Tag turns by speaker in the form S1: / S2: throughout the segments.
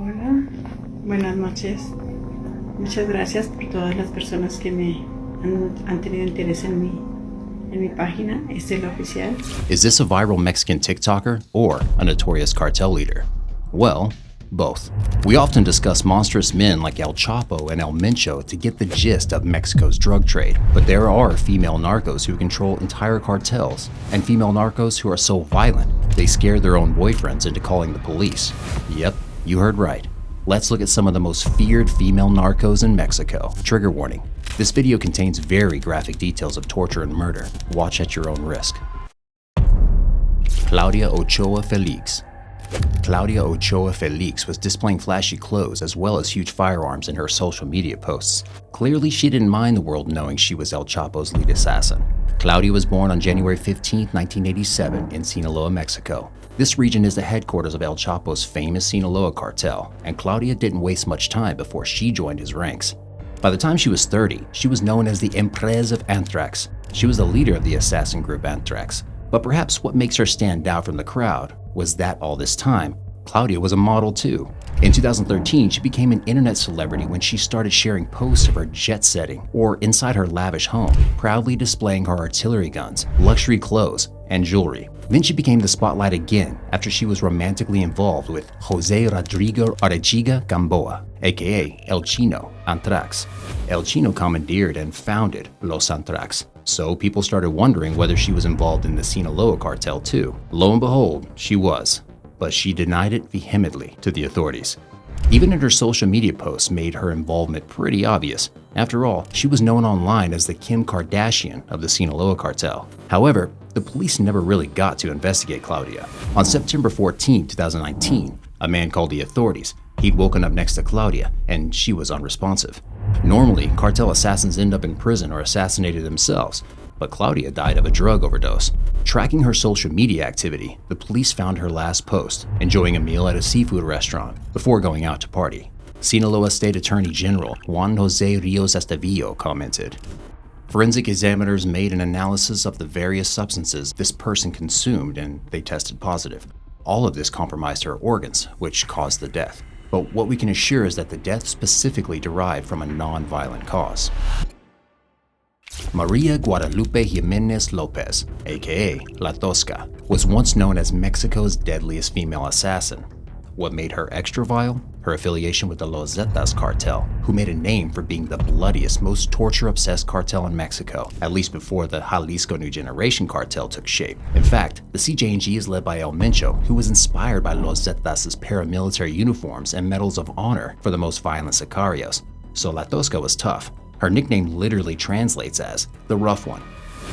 S1: Hola, buenas noches. Muchas gracias por todas las personas que han tenido interés en mi página. Esta es la oficial.
S2: Is this a viral Mexican TikToker or a notorious cartel leader? Well, both. We often discuss monstrous men like El Chapo and El Mencho to get the gist of Mexico's drug trade, but there are female narcos who control entire cartels, and female narcos who are so violent they scare their own boyfriends into calling the police. Yep, you heard right. Let's look at some of the most feared female narcos in Mexico. Trigger warning. This video contains very graphic details of torture and murder. Watch at your own risk. Claudia Ochoa Felix. Claudia Ochoa Felix was displaying flashy clothes as well as huge firearms in her social media posts. Clearly, she didn't mind the world knowing she was El Chapo's lead assassin. Claudia was born on January 15, 1987 in Sinaloa, Mexico. This region is the headquarters of El Chapo's famous Sinaloa cartel, and Claudia didn't waste much time before she joined his ranks. By the time she was 30, she was known as the Empress of Anthrax. She was the leader of the assassin group Anthrax. But perhaps what makes her stand out from the crowd was that all this time, Claudia was a model too. In 2013, she became an internet celebrity when she started sharing posts of her jet setting or inside her lavish home, proudly displaying her artillery guns, luxury clothes, and jewelry. Then she became the spotlight again after she was romantically involved with Jose Rodrigo Arechiga Gamboa, aka El Chino Anthrax. El Chino commandeered and founded Los Anthrax, so people started wondering whether she was involved in the Sinaloa cartel too. Lo and behold, she was, but she denied it vehemently to the authorities. Even her social media posts made her involvement pretty obvious. After all, she was known online as the Kim Kardashian of the Sinaloa cartel. However, the police never really got to investigate Claudia. On September 14, 2019, a man called the authorities. He'd woken up next to Claudia, and she was unresponsive. Normally, cartel assassins end up in prison or assassinated themselves, but Claudia died of a drug overdose. Tracking her social media activity, the police found her last post, enjoying a meal at a seafood restaurant before going out to party. Sinaloa State Attorney General Juan Jose Rios Estevillo commented, "Forensic examiners made an analysis of the various substances this person consumed and they tested positive. All of this compromised her organs, which caused the death. But what we can assure is that the death specifically derived from a non-violent cause." Maria Guadalupe Jimenez Lopez, aka La Tosca, was once known as Mexico's deadliest female assassin. What made her extra vile? Her affiliation with the Los Zetas cartel, who made a name for being the bloodiest, most torture-obsessed cartel in Mexico, at least before the Jalisco New Generation cartel took shape. In fact, the CJNG is led by El Mencho, who was inspired by Los Zetas' paramilitary uniforms and medals of honor for the most violent sicarios. So La Tosca was tough. Her nickname literally translates as the rough one.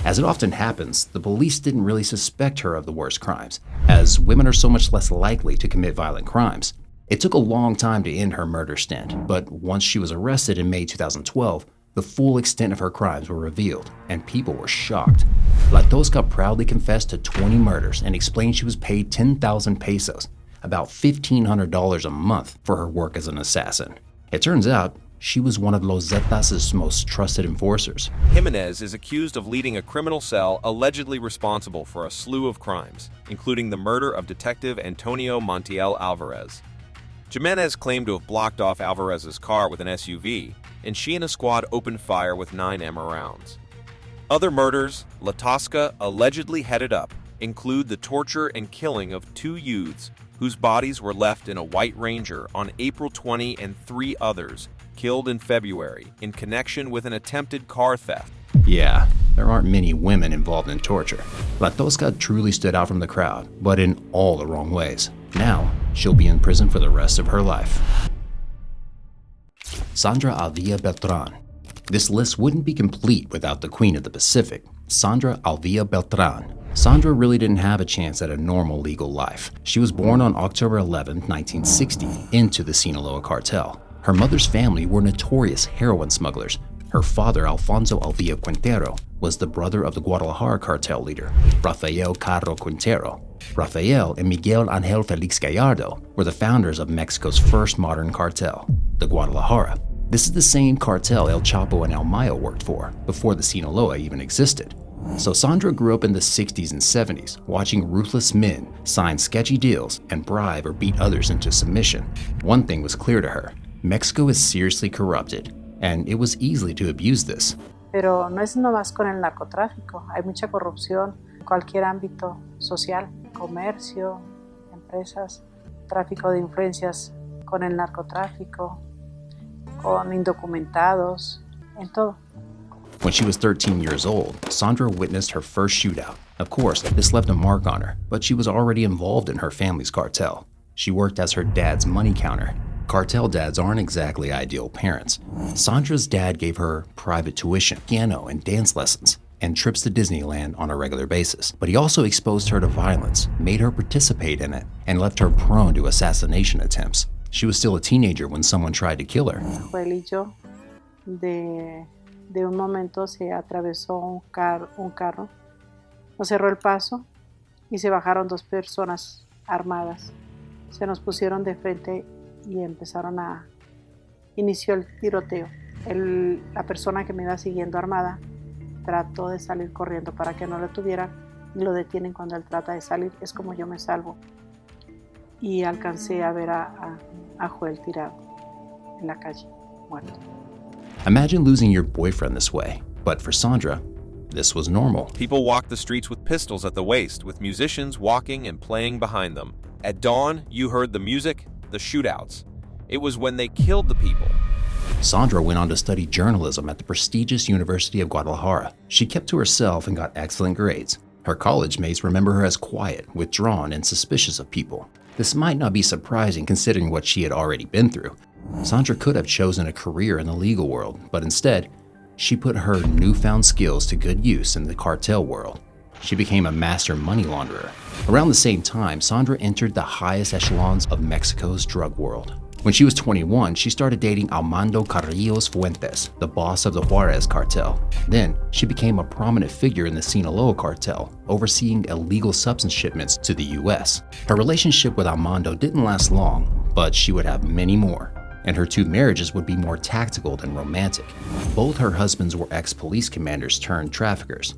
S2: As it often happens, the police didn't really suspect her of the worst crimes, as women are so much less likely to commit violent crimes. It took a long time to end her murder stint, but once she was arrested in May 2012, the full extent of her crimes were revealed, and people were shocked. La Tosca proudly confessed to 20 murders and explained she was paid 10,000 pesos, about $1,500 a month, for her work as an assassin. It turns out, she was one of Los Zetas' most trusted enforcers.
S3: Jimenez is accused of leading a criminal cell allegedly responsible for a slew of crimes, including the murder of Detective Antonio Montiel Alvarez. Jimenez claimed to have blocked off Alvarez's car with an SUV, and she and a squad opened fire with 9 ammo rounds. Other murders La Tosca allegedly headed up include the torture and killing of 2 youths whose bodies were left in a white Ranger on April 20 and 3 others killed in February in connection with an attempted car theft.
S2: Yeah, there aren't many women involved in torture. La Tosca truly stood out from the crowd, but in all the wrong ways. Now, she'll be in prison for the rest of her life. Sandra Alvia Beltran. This list wouldn't be complete without the Queen of the Pacific, Sandra Alvia Beltran. Sandra really didn't have a chance at a normal legal life. She was born on October 11, 1960, into the Sinaloa cartel. Her mother's family were notorious heroin smugglers. Her father, Alfonso Alvia Quintero, was the brother of the Guadalajara cartel leader, Rafael Carro Quintero. Rafael and Miguel Angel Felix Gallardo were the founders of Mexico's first modern cartel, the Guadalajara. This is the same cartel El Chapo and El Mencho worked for before the Sinaloa even existed. So Sandra grew up in the 60s and 70s, watching ruthless men sign sketchy deals and bribe or beat others into submission. One thing was clear to her: Mexico is seriously corrupted, and it was easy to abuse this.
S4: Pero no es nomás con el narcotráfico, hay mucha corrupción en cualquier ámbito social, comercio, empresas, tráfico de influencias con el narcotráfico, con indocumentados, en todo.
S2: When she was 13 years old, Sandra witnessed her first shootout. Of course, this left a mark on her, but she was already involved in her family's cartel. She worked as her dad's money counter. Cartel dads aren't exactly ideal parents. Sandra's dad gave her private tuition, piano and dance lessons, and trips to Disneyland on a regular basis. But he also exposed her to violence, made her participate in it, and left her prone to assassination attempts. She was still a teenager when someone tried to kill her.
S4: Joelillo, de un momento se atravesó un carro, nos cerró el paso y se bajaron dos personas armadas. Se nos pusieron de frente y inició el tiroteo. La persona que me iba siguiendo armada trató de salir corriendo para que no lo tuvieran y lo detienen cuando él trata de salir. Es como yo me salvo. Y alcancé a ver a Joel tirado en la calle, muerto.
S2: Imagine losing your boyfriend this way, but for Sandra, this was normal.
S3: People walked the streets with pistols at the waist, with musicians walking and playing behind them. At dawn, you heard the music, the shootouts. It was when they killed the people.
S2: Sandra went on to study journalism at the prestigious University of Guadalajara. She kept to herself and got excellent grades. Her college mates remember her as quiet, withdrawn, and suspicious of people. This might not be surprising considering what she had already been through. Sandra could have chosen a career in the legal world, but instead, she put her newfound skills to good use in the cartel world. She became a master money launderer. Around the same time, Sandra entered the highest echelons of Mexico's drug world. When she was 21, she started dating Armando Carrillos Fuentes, the boss of the Juarez cartel. Then, she became a prominent figure in the Sinaloa cartel, overseeing illegal substance shipments to the US. Her relationship with Armando didn't last long, but she would have many more, and her two marriages would be more tactical than romantic. Both her husbands were ex-police commanders turned traffickers.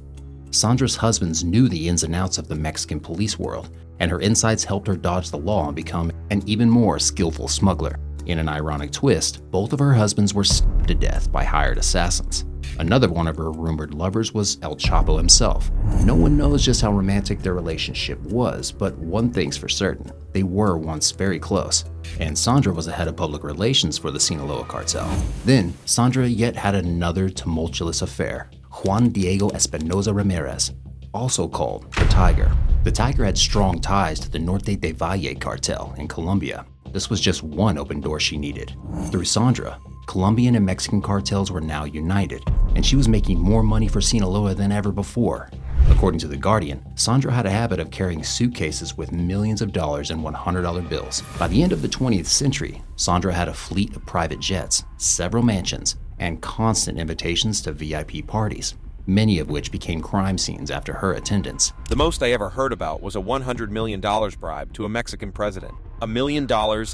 S2: Sandra's husbands knew the ins and outs of the Mexican police world, and her insights helped her dodge the law and become an even more skillful smuggler. In an ironic twist, both of her husbands were stabbed to death by hired assassins. Another one of her rumored lovers was El Chapo himself. No one knows just how romantic their relationship was, but one thing's for certain: they were once very close. And Sandra was the head of public relations for the Sinaloa cartel. Then, Sandra yet had another tumultuous affair: Juan Diego Espinoza Ramirez, also called the Tiger. The Tiger had strong ties to the Norte de Valle cartel in Colombia. This was just one open door she needed. Through Sandra, Colombian and Mexican cartels were now united, and she was making more money for Sinaloa than ever before. According to The Guardian, Sandra had a habit of carrying suitcases with millions of dollars in $100 bills. By the end of the 20th century, Sandra had a fleet of private jets, several mansions, and constant invitations to VIP parties, many of which became crime scenes after her attendance.
S3: The most I ever heard about was a $100 million bribe to a Mexican president. $1 million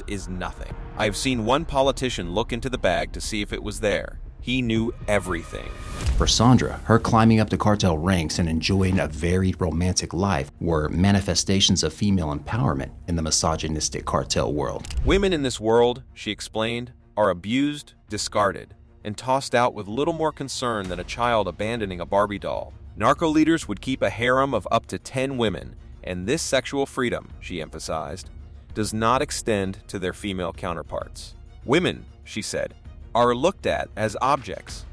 S3: is nothing. I have seen one politician look into the bag to see if it was there. He knew everything.
S2: For Sandra, her climbing up the cartel ranks and enjoying a varied romantic life were manifestations of female empowerment in the misogynistic cartel world.
S3: Women in this world, she explained, are abused, discarded, and tossed out with little more concern than a child abandoning a Barbie doll. Narco leaders would keep a harem of up to 10 women, and this sexual freedom, she emphasized, does not extend to their female counterparts. Women, she said, are looked at as objects,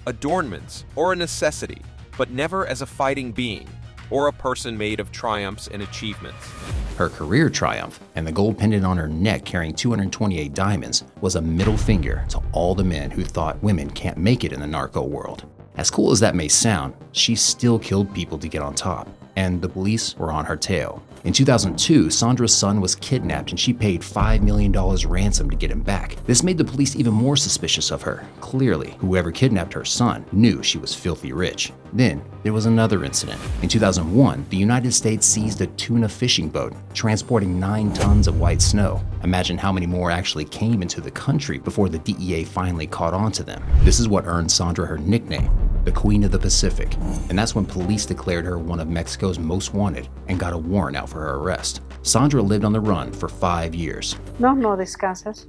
S3: adornments, or a necessity, but never as a fighting being or a person made of triumphs and achievements.
S2: Her career triumph and the gold pendant on her neck carrying 228 diamonds was a middle finger to all the men who thought women can't make it in the narco world. As cool as that may sound, she still killed people to get on top, and the police were on her tail. In 2002, Sandra's son was kidnapped and she paid $5 million ransom to get him back. This made the police even more suspicious of her. Clearly, whoever kidnapped her son knew she was filthy rich. Then, there was another incident. In 2001, the United States seized a tuna fishing boat transporting 9 tons of white snow. Imagine how many more actually came into the country before the DEA finally caught on to them. This is what earned Sandra her nickname, the Queen of the Pacific, and that's when police declared her one of Mexico's most wanted and got a warrant out for her arrest. Sandra lived on the run for 5 years.
S4: No descansas.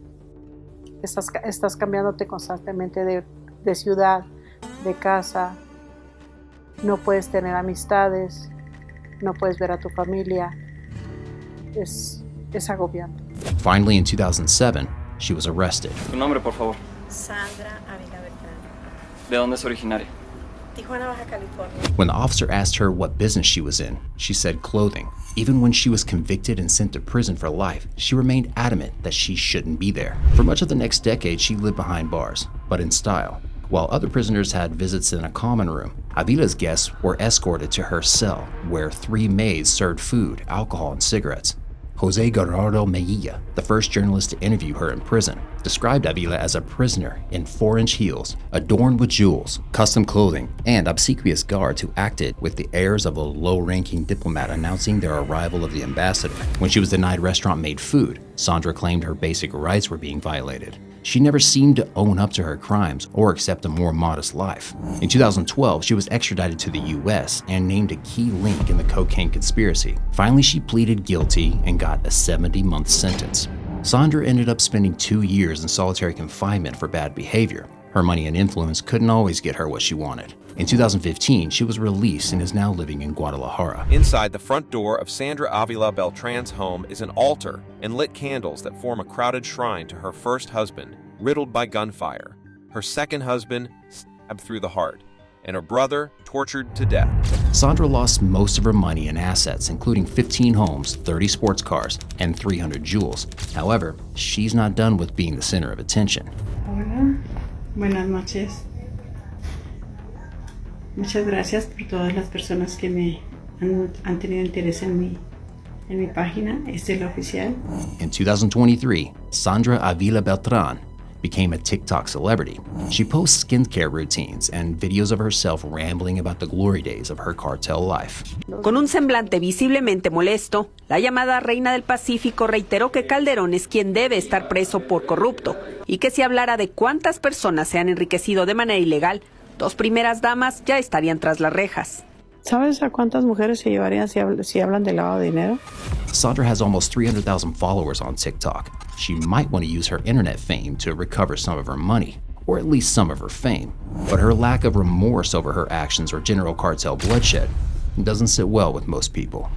S4: Estás cambiándote constantemente de ciudad, de casa. No puedes tener amistades, no puedes ver a tu familia. Es agobiante.
S2: Finally, in 2007, she was arrested.
S5: Tu nombre, por favor.
S6: Sandra, Adina Beltran.
S5: ¿De dónde es originaria?
S6: Tijuana, Baja California.
S2: When the officer asked her what business she was in, she said clothing. Even when she was convicted and sent to prison for life, she remained adamant that she shouldn't be there. For much of the next decade, she lived behind bars, but in style. While other prisoners had visits in a common room, Avila's guests were escorted to her cell, where 3 maids served food, alcohol, and cigarettes. Jose Gerardo Mejia, the first journalist to interview her in prison, described Avila as a prisoner in 4-inch heels, adorned with jewels, custom clothing, and obsequious guards who acted with the airs of a low-ranking diplomat announcing their arrival of the ambassador. When she was denied restaurant-made food, Sandra claimed her basic rights were being violated. She never seemed to own up to her crimes or accept a more modest life. In 2012, she was extradited to the US and named a key link in the cocaine conspiracy. Finally, she pleaded guilty and got a 70-month sentence. Sandra ended up spending 2 years in solitary confinement for bad behavior. Her money and influence couldn't always get her what she wanted. In 2015, she was released and is now living in Guadalajara.
S3: Inside the front door of Sandra Avila Beltran's home is an altar and lit candles that form a crowded shrine to her first husband, riddled by gunfire, her second husband stabbed through the heart, and her brother tortured to death.
S2: Sandra lost most of her money and assets, including 15 homes, 30 sports cars, and 300 jewels. However, she's not done with being the center of attention.
S1: Hola, buenas noches. Muchas gracias por todas las personas que me han tenido interés en mi página. Esta es la oficial.
S2: In 2023, Sandra Avila Beltran became a TikTok celebrity. She posts skincare routines and videos of herself rambling about the glory days of her cartel life.
S7: Con un semblante visiblemente molesto, la llamada Reina del Pacífico reiteró que Calderon es quien debe estar preso por corrupto y que si hablara de cuántas personas se han enriquecido de manera ilegal, 2 primeras damas ya estarían tras las rejas.
S4: ¿Sabes a cuántas mujeres se llevarían si hablan de lavado de dinero?
S2: Sandra has almost 300,000 followers on TikTok. She might want to use her internet fame to recover some of her money, or at least some of her fame. But her lack of remorse over her actions or general cartel bloodshed doesn't sit well with most people.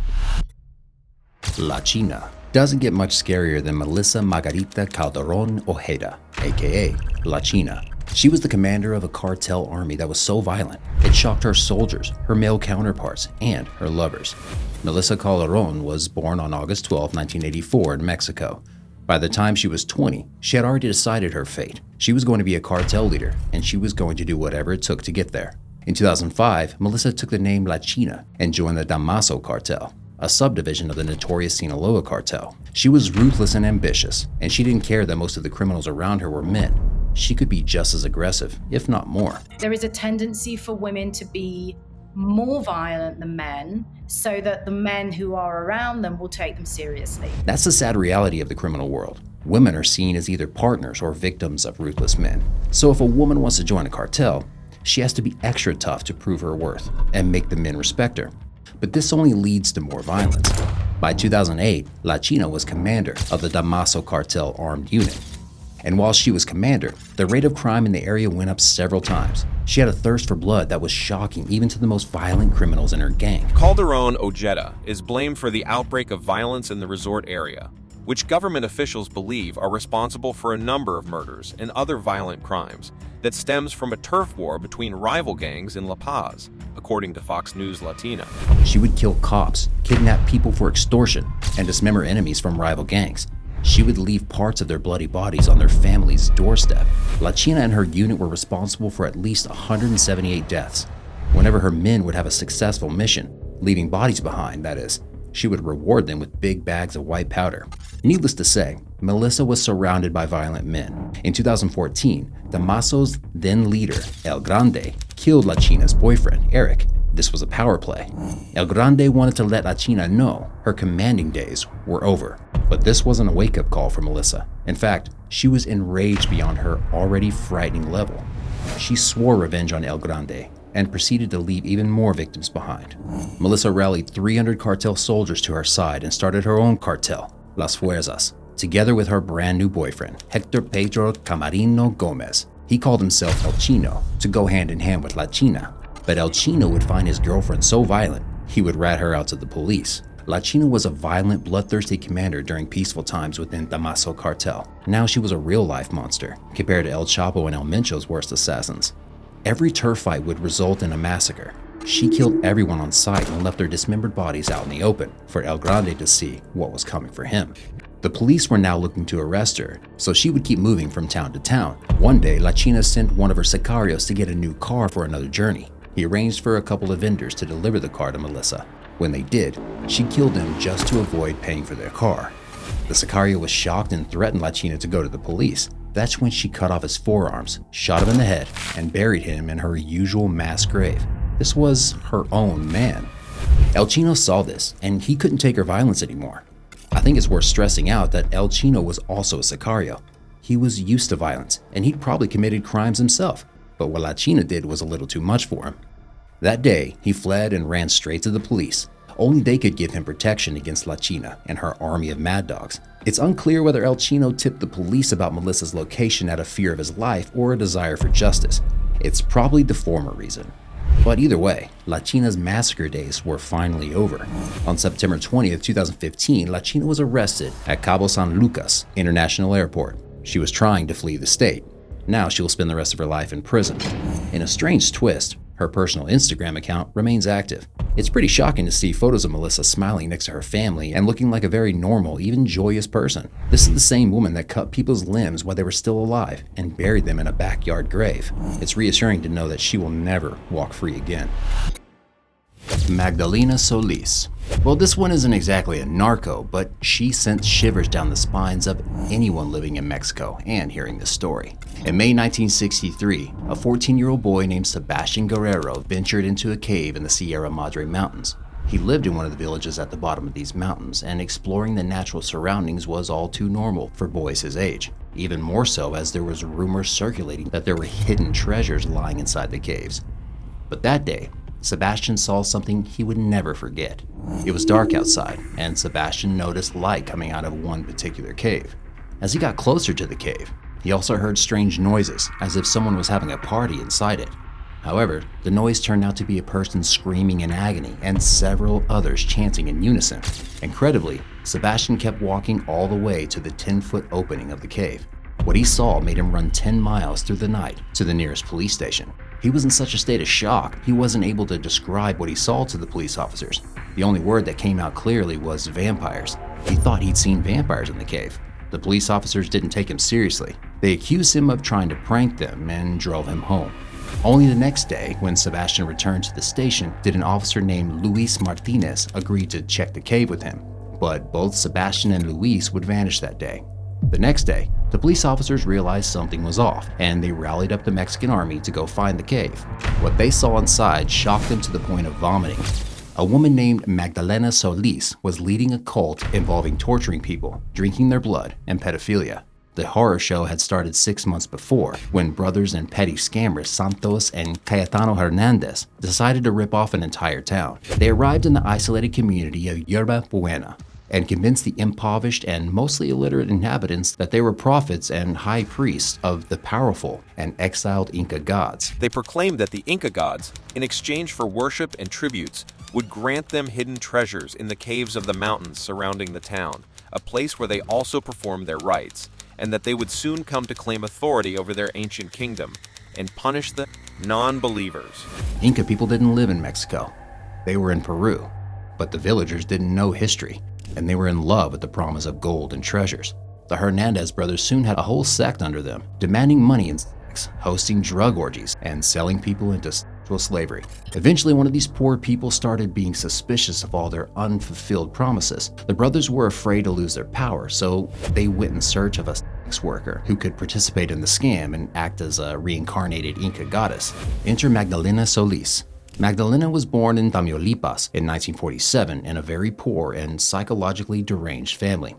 S2: Lachina doesn't get much scarier than Melissa Margarita Calderon Ojeda, aka Lachina. She was the commander of a cartel army that was so violent, it shocked her soldiers, her male counterparts, and her lovers. Melissa Calderon was born on August 12, 1984 in Mexico. By the time she was 20, she had already decided her fate. She was going to be a cartel leader, and she was going to do whatever it took to get there. In 2005, Melissa took the name Lachina and joined the Damaso cartel, a subdivision of the notorious Sinaloa cartel. She was ruthless and ambitious, and she didn't care that most of the criminals around her were men. She could be just as aggressive, if not more.
S8: There is a tendency for women to be more violent than men so that the men who are around them will take them seriously.
S2: That's the sad reality of the criminal world. Women are seen as either partners or victims of ruthless men. So if a woman wants to join a cartel, she has to be extra tough to prove her worth and make the men respect her. But this only leads to more violence. By 2008, Lachina was commander of the Damaso cartel armed unit. And while she was commander, the rate of crime in the area went up several times. She had a thirst for blood that was shocking even to the most violent criminals in her gang.
S3: Calderon Ojeda is blamed for the outbreak of violence in the resort area, which government officials believe are responsible for a number of murders and other violent crimes that stems from a turf war between rival gangs in La Paz, according to Fox News Latina.
S2: She would kill cops, kidnap people for extortion, and dismember enemies from rival gangs. She would leave parts of their bloody bodies on their family's doorstep. Lachina and her unit were responsible for at least 178 deaths. Whenever her men would have a successful mission, leaving bodies behind, that is, she would reward them with big bags of white powder. Needless to say, Melissa was surrounded by violent men. In 2014, Damaso's then leader, El Grande, killed Lachina's boyfriend, Eric. This was a power play. El Grande wanted to let Lachina know her commanding days were over. But this wasn't a wake-up call for Melissa. In fact, she was enraged beyond her already frightening level. She swore revenge on El Grande and proceeded to leave even more victims behind. Melissa rallied 300 cartel soldiers to her side and started her own cartel, Las Fuerzas, together with her brand new boyfriend, Hector Pedro Camarino Gomez. He called himself El Chino to go hand in hand with Lachina, but El Chino would find his girlfriend so violent, he would rat her out to the police. Lachina was a violent, bloodthirsty commander during peaceful times within Damaso cartel. Now she was a real-life monster, compared to El Chapo and El Mencho's worst assassins. Every turf fight would result in a massacre. She killed everyone on sight and left their dismembered bodies out in the open for El Grande to see what was coming for him. The police were now looking to arrest her, so she would keep moving from town to town. One day, Lachina sent one of her sicarios to get a new car for another journey. He arranged for a couple of vendors to deliver the car to Melissa. When they did, she killed them just to avoid paying for their car. The sicario was shocked and threatened Lachina to go to the police. That's when she cut off his forearms, shot him in the head, and buried him in her usual mass grave. This was her own man. El Chino saw this, and he couldn't take her violence anymore. I think it's worth stressing out that El Chino was also a sicario. He was used to violence, and he'd probably committed crimes himself, but what Lachina did was a little too much for him. That day, he fled and ran straight to the police. Only they could give him protection against Lachina and her army of mad dogs. It's unclear whether El Chino tipped the police about Melissa's location out of fear of his life or a desire for justice. It's probably the former reason. But either way, Lachina's massacre days were finally over. On September 20th, 2015, Lachina was arrested at Cabo San Lucas International Airport. She was trying to flee the state. Now she will spend the rest of her life in prison. In a strange twist, her personal Instagram account remains active. It's pretty shocking to see photos of Melissa smiling next to her family and looking like a very normal, even joyous person. This is the same woman that cut people's limbs while they were still alive and buried them in a backyard grave. It's reassuring to know that she will never walk free again. Magdalena Solis. Well, this one isn't exactly a narco, but she sent shivers down the spines of anyone living in Mexico and hearing this story. In May 1963, a 14-year-old boy named Sebastian Guerrero ventured into a cave in the Sierra Madre Mountains. He lived in one of the villages at the bottom of these mountains, and exploring the natural surroundings was all too normal for boys his age. Even more so as there was rumors circulating that there were hidden treasures lying inside the caves. But that day, Sebastian saw something he would never forget. It was dark outside, and Sebastian noticed light coming out of one particular cave. As he got closer to the cave, he also heard strange noises, as if someone was having a party inside it. However, the noise turned out to be a person screaming in agony and several others chanting in unison. Incredibly, Sebastian kept walking all the way to the 10-foot opening of the cave. What he saw made him run 10 miles through the night to the nearest police station. He was in such a state of shock, he wasn't able to describe what he saw to the police officers. The only word that came out clearly was vampires. He thought he'd seen vampires in the cave. The police officers didn't take him seriously. They accused him of trying to prank them and drove him home. Only the next day, when Sebastian returned to the station, did an officer named Luis Martinez agree to check the cave with him. But both Sebastian and Luis would vanish that day. The next day, the police officers realized something was off, and they rallied up the Mexican army to go find the cave. What they saw inside shocked them to the point of vomiting. A woman named Magdalena Solis was leading a cult involving torturing people, drinking their blood, and pedophilia. The horror show had started 6 months before, when brothers and petty scammers Santos and Cayetano Hernandez decided to rip off an entire town. They arrived in the isolated community of Yerba Buena and convinced the impoverished and mostly illiterate inhabitants that they were prophets and high priests of the powerful and exiled Inca gods.
S3: They proclaimed that the Inca gods, in exchange for worship and tributes, would grant them hidden treasures in the caves of the mountains surrounding the town, a place where they also performed their rites, and that they would soon come to claim authority over their ancient kingdom and punish the non-believers.
S2: Inca people didn't live in Mexico. They were in Peru, but the villagers didn't know history, and they were in love with the promise of gold and treasures. The Hernandez brothers soon had a whole sect under them, demanding money and sex, hosting drug orgies, and selling people into sexual slavery. Eventually, one of these poor people started being suspicious of all their unfulfilled promises. The brothers were afraid to lose their power, so they went in search of a sex worker who could participate in the scam and act as a reincarnated Inca goddess. Enter Magdalena Solis. Magdalena was born in Tamaulipas in 1947 in a very poor and psychologically deranged family.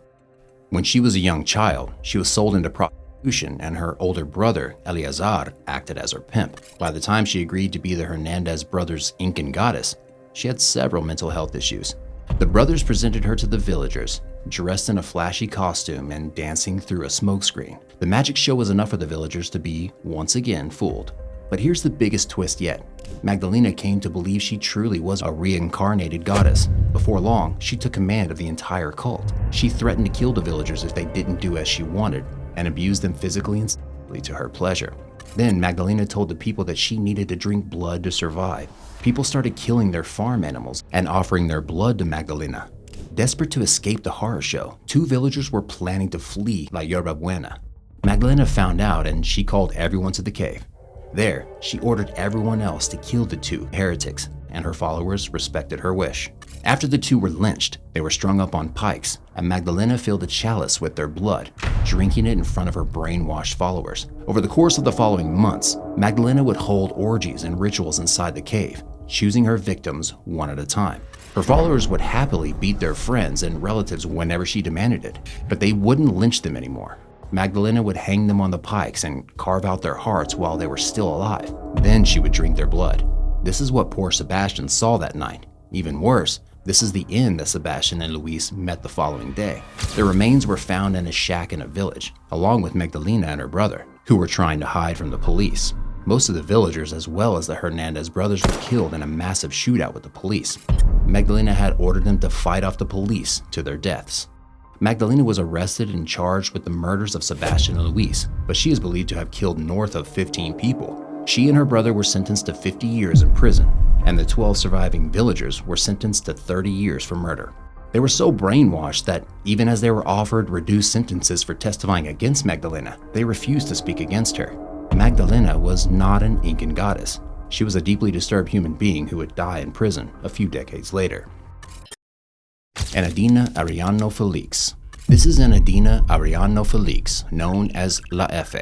S2: When she was a young child, she was sold into prostitution and her older brother, Eleazar, acted as her pimp. By the time she agreed to be the Hernandez brothers' Incan goddess, she had several mental health issues. The brothers presented her to the villagers, dressed in a flashy costume and dancing through a smokescreen. The magic show was enough for the villagers to be, once again, fooled. But here's the biggest twist yet. Magdalena came to believe she truly was a reincarnated goddess. Before long, she took command of the entire cult. She threatened to kill the villagers if they didn't do as she wanted, and abused them physically and sexually to her pleasure. Then Magdalena told the people that she needed to drink blood to survive. People started killing their farm animals and offering their blood to Magdalena. Desperate to escape the horror show, 2 villagers were planning to flee La Yerba Buena. Magdalena found out and she called everyone to the cave. There, she ordered everyone else to kill the 2 heretics, and her followers respected her wish. After the 2 were lynched, they were strung up on pikes, and Magdalena filled a chalice with their blood, drinking it in front of her brainwashed followers. Over the course of the following months, Magdalena would hold orgies and rituals inside the cave, choosing her victims one at a time. Her followers would happily beat their friends and relatives whenever she demanded it, but they wouldn't lynch them anymore. Magdalena would hang them on the pikes and carve out their hearts while they were still alive. Then she would drink their blood. This is what poor Sebastian saw that night. Even worse, this is the end that Sebastian and Luis met the following day. Their remains were found in a shack in a village, along with Magdalena and her brother, who were trying to hide from the police. Most of the villagers, as well as the Hernandez brothers, were killed in a massive shootout with the police. Magdalena had ordered them to fight off the police to their deaths. Magdalena was arrested and charged with the murders of Sebastian and Luis, but she is believed to have killed north of 15 people. She and her brother were sentenced to 50 years in prison, and the 12 surviving villagers were sentenced to 30 years for murder. They were so brainwashed that even as they were offered reduced sentences for testifying against Magdalena, they refused to speak against her. Magdalena was not an Incan goddess. She was a deeply disturbed human being who would die in prison a few decades later. Adina Felix. This is Adina Felix, known as La F,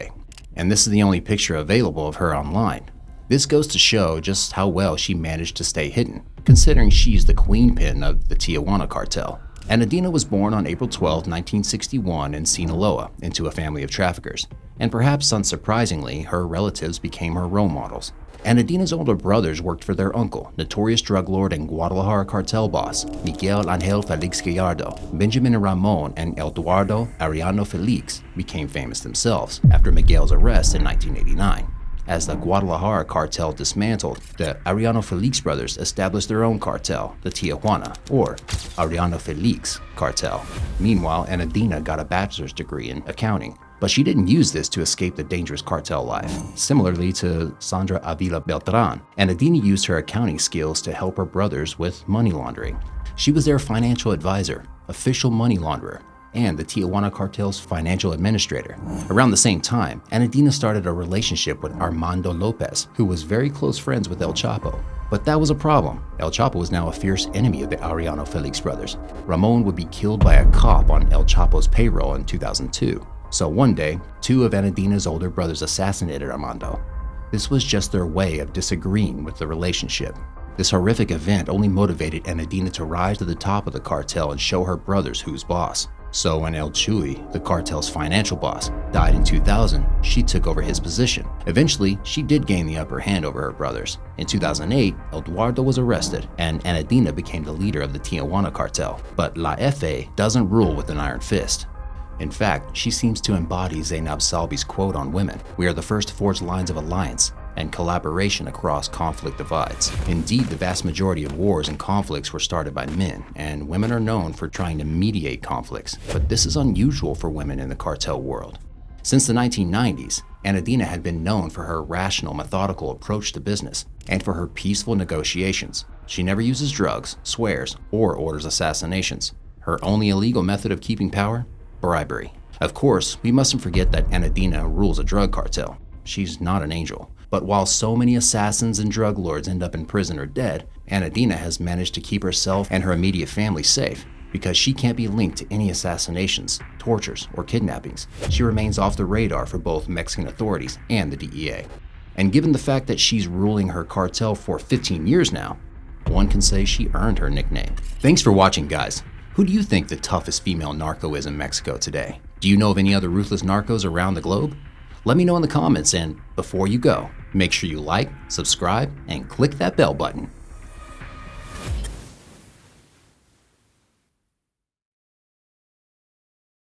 S2: and this is the only picture available of her online. This goes to show just how well she managed to stay hidden, considering she's the queen pin of the Tijuana cartel. Adina was born on April 12, 1961 in Sinaloa into a family of traffickers, and perhaps unsurprisingly, her relatives became her role models. Adina's older brothers worked for their uncle, notorious drug lord and Guadalajara cartel boss, Miguel Ángel Felix Gallardo. Benjamin Ramon and Eduardo Arellano Felix became famous themselves after Miguel's arrest in 1989. As the Guadalajara cartel dismantled, the Arellano Felix brothers established their own cartel, the Tijuana, or Arellano Felix cartel. Meanwhile, Adina got a bachelor's degree in accounting, but she didn't use this to escape the dangerous cartel life. Similarly to Sandra Avila Beltran, Adina used her accounting skills to help her brothers with money laundering. She was their financial advisor, official money launderer, and the Tijuana cartel's financial administrator. Around the same time, Adina started a relationship with Armando Lopez, who was very close friends with El Chapo. But that was a problem. El Chapo was now a fierce enemy of the Arellano Felix brothers. Ramon would be killed by a cop on El Chapo's payroll in 2002. So one day, 2 of Adina's older brothers assassinated Armando. This was just their way of disagreeing with the relationship. This horrific event only motivated Adina to rise to the top of the cartel and show her brothers who's boss. So when El Chuy, the cartel's financial boss, died in 2000, she took over his position. Eventually, she did gain the upper hand over her brothers. In 2008, Eduardo was arrested, and Adina became the leader of the Tijuana cartel. But La F doesn't rule with an iron fist. In fact, she seems to embody Zainab Salbi's quote on women: "We are the first to forge lines of alliance and collaboration across conflict divides." Indeed, the vast majority of wars and conflicts were started by men, and women are known for trying to mediate conflicts. But this is unusual for women in the cartel world. Since the 1990s, Adina had been known for her rational, methodical approach to business and for her peaceful negotiations. She never uses drugs, swears, or orders assassinations. Her only illegal method of keeping power? Bribery. Of course, we mustn't forget that Adina rules a drug cartel. She's not an angel. But while so many assassins and drug lords end up in prison or dead, Adina has managed to keep herself and her immediate family safe because she can't be linked to any assassinations, tortures, or kidnappings. She remains off the radar for both Mexican authorities and the DEA. And given the fact that she's ruling her cartel for 15 years now, one can say she earned her nickname. Thanks for watching, guys. Who do you think the toughest female narco is in Mexico today? Do you know of any other ruthless narcos around the globe? Let me know in the comments, and before you go, make sure you like, subscribe, and click that bell button.